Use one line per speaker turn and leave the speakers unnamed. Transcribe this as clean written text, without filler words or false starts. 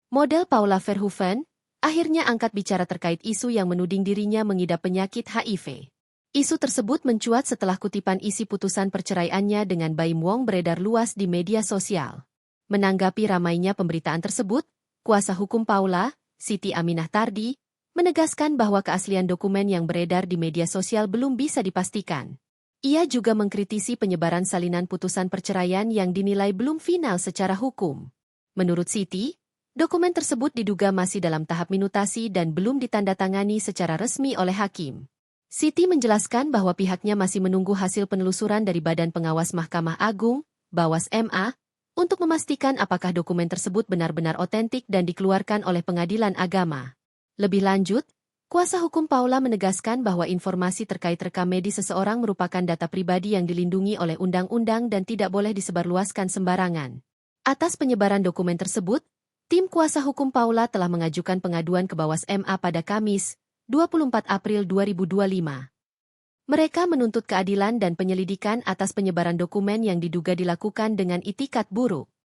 Model Paula Verhoeven, akhirnya angkat bicara terkait isu yang menuding dirinya mengidap penyakit HIV. Isu tersebut mencuat setelah kutipan isi putusan perceraiannya dengan Baim Wong beredar luas di media sosial. Menanggapi ramainya pemberitaan tersebut, kuasa hukum Paula, Siti Aminah Tardi, menegaskan bahwa keaslian dokumen yang beredar di media sosial belum bisa dipastikan. Ia juga mengkritisi penyebaran salinan putusan perceraian yang dinilai belum final secara hukum. Menurut Siti, dokumen tersebut diduga masih dalam tahap minutasi dan belum ditandatangani secara resmi oleh hakim. Siti menjelaskan bahwa pihaknya masih menunggu hasil penelusuran dari Badan Pengawas Mahkamah Agung, Bawas MA, untuk memastikan apakah dokumen tersebut benar-benar otentik dan dikeluarkan oleh Pengadilan Agama. Lebih lanjut, kuasa hukum Paula menegaskan bahwa informasi terkait rekam medis seseorang merupakan data pribadi yang dilindungi oleh undang-undang dan tidak boleh disebarluaskan sembarangan. Atas penyebaran dokumen tersebut, tim kuasa hukum Paula telah mengajukan pengaduan ke Bawas MA pada Kamis, 24 April 2025. Mereka menuntut keadilan dan penyelidikan atas penyebaran dokumen yang diduga dilakukan dengan itikat buruk.